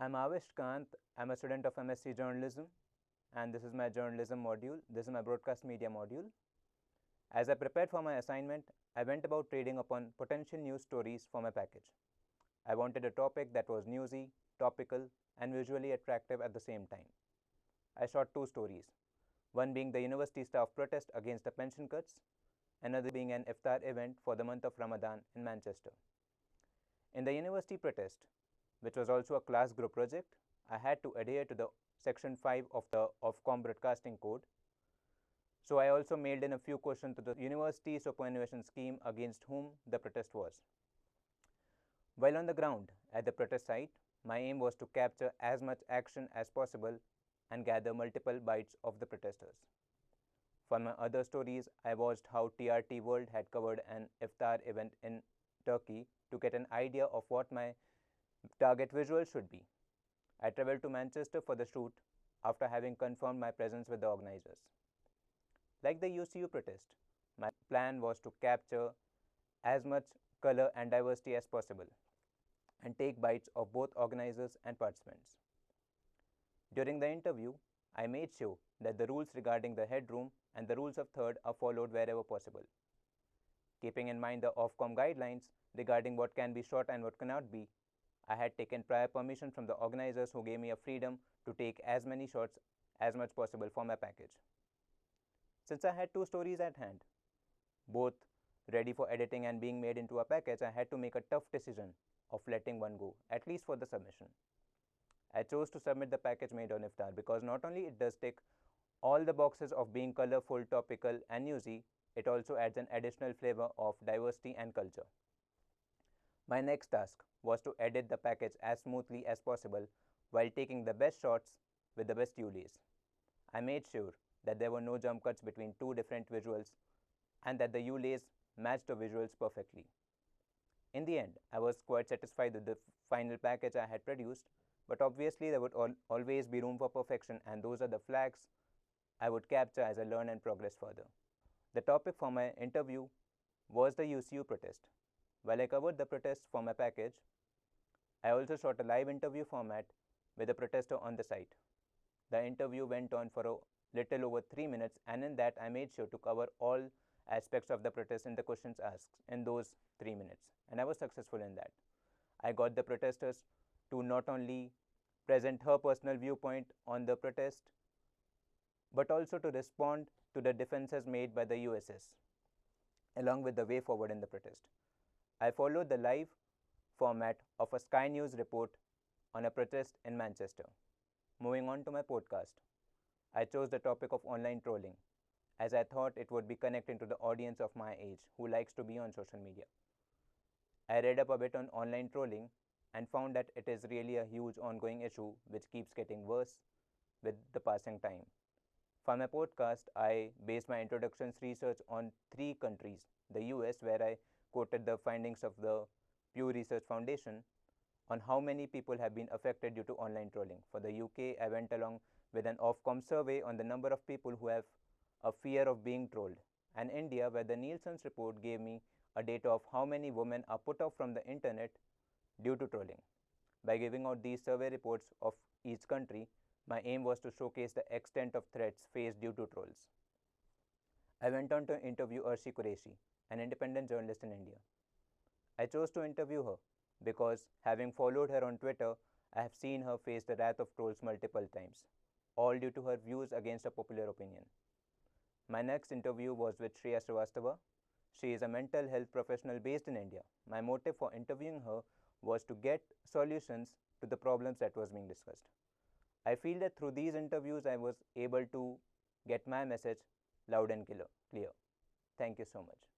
I'm Aavish Kant. I'm a student of MSc Journalism, and this is my journalism module. This is my broadcast media module. As I prepared for my assignment, I went about reading upon potential news stories for my package. I wanted a topic that was newsy, topical, and visually attractive at the same time. I shot two stories, one being the university staff protest against the pension cuts, another being an iftar event for the month of Ramadan in Manchester. In the university protest, which was also a class group project, I had to adhere to the section 5 of the Ofcom broadcasting code. So I also mailed in a few questions to the university superannuation scheme against whom the protest was. While on the ground at the protest site, my aim was to capture as much action as possible and gather multiple bites of the protesters. For my other stories, I watched how TRT World had covered an iftar event in Turkey to get an idea of what my target visual should be. I traveled to Manchester for the shoot after having confirmed my presence with the organizers. Like the UCU protest, my plan was to capture as much color and diversity as possible and take bites of both organizers and participants. During the interview, I made sure that the rules regarding the headroom and the rules of third are followed wherever possible. Keeping in mind the Ofcom guidelines regarding what can be shot and what cannot be, I had taken prior permission from the organizers who gave me a freedom to take as many shots as much possible for my package. Since I had two stories at hand, both ready for editing and being made into a package, I had to make a tough decision of letting one go, at least for the submission. I chose to submit the package made on iftar because not only it does tick all the boxes of being colorful, topical, and newsy, it also adds an additional flavor of diversity and culture. My next task was to edit the package as smoothly as possible while taking the best shots with the best ULEs. I made sure that there were no jump cuts between two different visuals and that the ULEs matched the visuals perfectly. In the end, I was quite satisfied with the final package I had produced, but obviously there would always be room for perfection, and those are the flags I would capture as I learn and progress further. The topic for my interview was the UCU protest. While I covered the protest for my package, I also shot a live interview format with a protester on the site. The interview went on for a little over 3 minutes, and in that I made sure to cover all aspects of the protest in the questions asked in those 3 minutes, and I was successful in that. I got the protesters to not only present her personal viewpoint on the protest, but also to respond to the defenses made by the USS, along with the way forward in the protest. I followed the live format of a Sky News report on a protest in Manchester. Moving on to my podcast, I chose the topic of online trolling as I thought it would be connecting to the audience of my age who likes to be on social media. I read up a bit on online trolling and found that it is really a huge ongoing issue which keeps getting worse with the passing time. For my podcast, I based my introductions research on three countries: the US, where I quoted the findings of the Pew Research Foundation on how many people have been affected due to online trolling. For the UK, I went along with an Ofcom survey on the number of people who have a fear of being trolled, and India, where the Nielsen's report gave me a data of how many women are put off from the internet due to trolling. By giving out these survey reports of each country, my aim was to showcase the extent of threats faced due to trolls. I went on to interview Urshi Qureshi, an independent journalist in India. I chose to interview her because, having followed her on Twitter, I have seen her face the wrath of trolls multiple times, all due to her views against a popular opinion. My next interview was with Shreya Srivastava. She is a mental health professional based in India. My motive for interviewing her was to get solutions to the problems that was being discussed. I feel that through these interviews, I was able to get my message loud and clear. Thank you so much.